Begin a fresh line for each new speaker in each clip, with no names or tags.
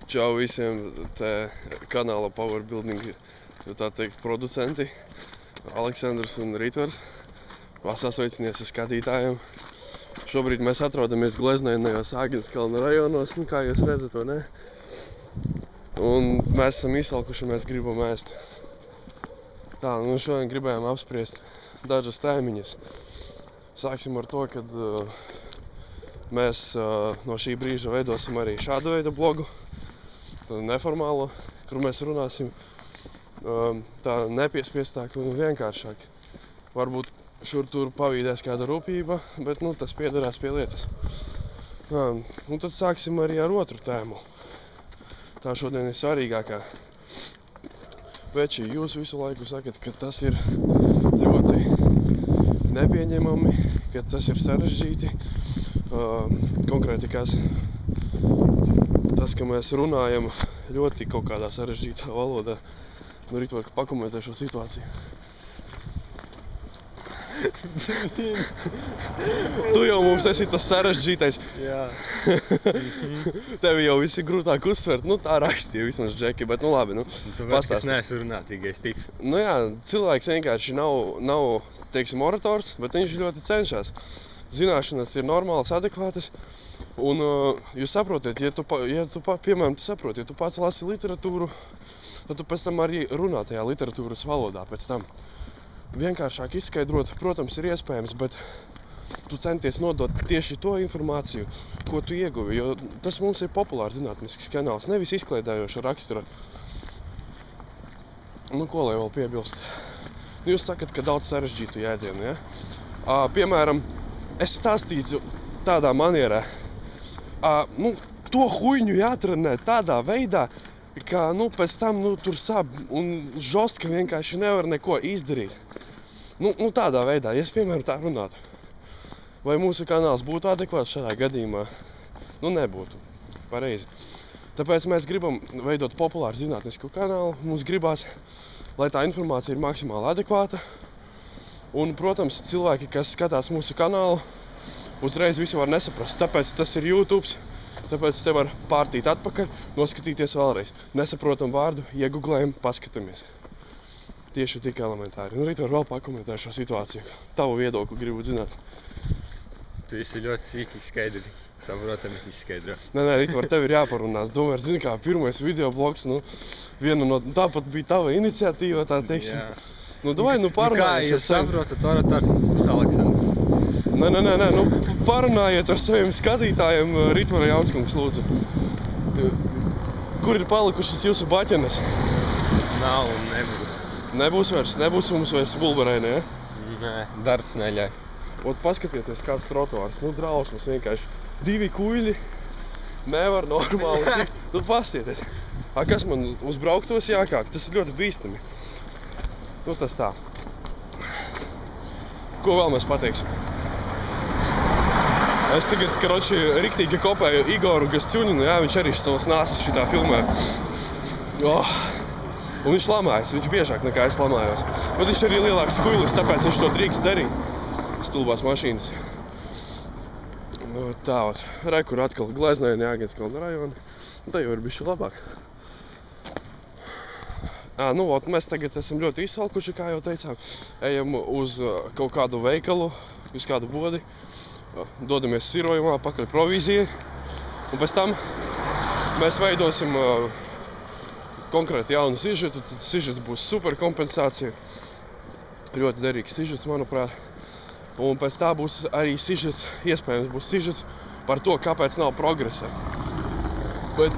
Čau visiem te kanāla Powerbuilding, tā teikt, producenti, Aleksandrs un Ritvars. Sasveicinies ar skatītājiem. Šobrīd mēs atrodamies gleznainajos Āgenskalna rajonos, kā jūs redzat, vai ne? Un mēs esam izsalkuši, mēs gribam ēst. Tā, nu šodien gribējām apspriest dažas tēmiņas. Sāksim ar to, kad mēs no šī brīža veidosim arī šādu veidu blogu. Neformālo, kur mēs runāsim tā nepiespiestāk un vienkāršāk. Varbūt šur tur pavīdēs kāda rūpība, bet tas piederās pie lietas. Un tad sāksim arī ar otru tēmu. Tā šodien ir svarīgākā. Veči, jūs visu laiku sakat, ka tas ir ļoti nepieņemami, ka tas ir sarežģīti. Konkrēti, tas, ka mēs runājam ļoti kaut kādā sarežģītā valodā. Nu, Ritvar, pakomentē šo situāciju. Tu jau mums esi tas sarežģītais.
Jā.
Tevi jau viss ir grūtāk uzsvert. Tā rakstīja vismaz Džeki, bet labi.
Tu vairs, kas neesi runātīgais tips.
Jā, cilvēks vienkārši nav, teiksim, orators, bet viņš ļoti cenšas. Zināšanas ir normālas, adekvātas. Un jūs saprotiet, ja tu saproti, ja tu pats lasi literatūru, tad tu pēc tam arī runā tajā literatūras valodā pēc tam. Vienkāršāk izskaidrot, protams, ir iespējams, bet tu centies nodot tieši to informāciju, ko tu ieguvi, jo tas mums ir populārs zinātnisks kanāls, nevis izklaidējoša rakstura. Ko lai vēl piebilst? Jūs sakat, ka daudz sarežģītu jēdzienu, ja? Piemēram, es stāstītu tādā manierā, to huiņu jātrenē tādā veidā, ka pēc tam tur sāp un žostka vienkārši nevar neko izdarīt. Tādā veidā, ja es piemēram tā runātu. Vai mūsu kanāls būtu adekvāts šādā gadījumā? Nebūtu. Pareizi. Tāpēc mēs gribam veidot populāru zinātnisku kanālu. Mums gribās, lai tā informācija ir maksimāli adekvāta. Un, protams, cilvēki, kas skatās mūsu kanālu, uzreiz visu var nesaprast. Tāpēc tas ir YouTube. Tāpēc te var pārtīt atpakaļ, noskatīties vēlreiz. Nesaprotam vārdu, iegooglējam, paskatāmies. Tieši tik elementāri. Ritvar, vēl pakomentē šo situāciju. Tavu viedokli gribu zināt.
Tu esi ļoti sīki skaidri, saprotami izskaidro.
Nē, Ritvar, tev ir jāparunā. Tomēr, zini kā, pirmais videoblogs, tāpat bija tava iniciatīva, tā teiksim.
Jā.
Parunājies.
Kā jūs saprotat, orators būs Aleksandrs?
Nē, parunājiet ar saviem skatītājiem, Ritvara Janskungs, lūdzu. Kur ir palikušas jūsu baķenes?
Nav un nebūs.
Nebūs mums vairs bulberēni, ja?
Nē, darbs neļauj.
Paskatieties, kāds trotuārs, drausmas vienkārši. 2 kuļi, nevar normāli. Pastieties. Kas man uz brauktos jākāk? Tas ir ļoti bīstami. Tas tā. Ko vēl mēs pateiksim? Es tagad, riktīgi kopēju Igoru Gasciuninu, viņš arī savas nāsas šitā filmē. Un viņš lamājas, viņš biežāk nekā es lamājos. Bet viņš arī lielāks kuilis, tāpēc viņš to drīkst darīt. Stulbās mašīnas. Tā, kur atkal gleznaini Āgenskalna rajoni. Tā jau ir bišķi labāk. Mēs tagad esam ļoti izsalkuši, kā jau teicām. Ejam uz kaut kādu veikalu, uz kādu bodi. Dodamies sirojumā, pakaļ provīzijai. Un pēc tam mēs veidosim konkrēti jaunu sižetu. Tad sižets būs super kompensācija. Ļoti derīgs sižets, manuprāt. Un pēc tā būs arī sižets, iespējams būs sižets par to, kāpēc nav progresa. Bet,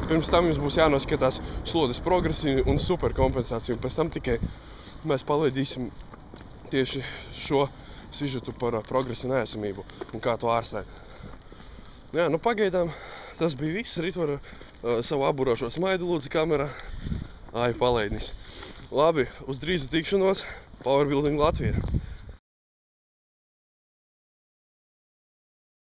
pirms tam jums būs jānoskatās slodes progresiju un superkompensāciju. Pēc tam tikai mēs palaidīsim tieši šo sižetu par progresa neesamību un kā to ārstēt. Pagaidām tas bija viss. Ritvar savu aburošo smaidu lūdzu kamerā. Palaidnis. Labi, uz drīzu tikšanos. Powerbuilding Latvija.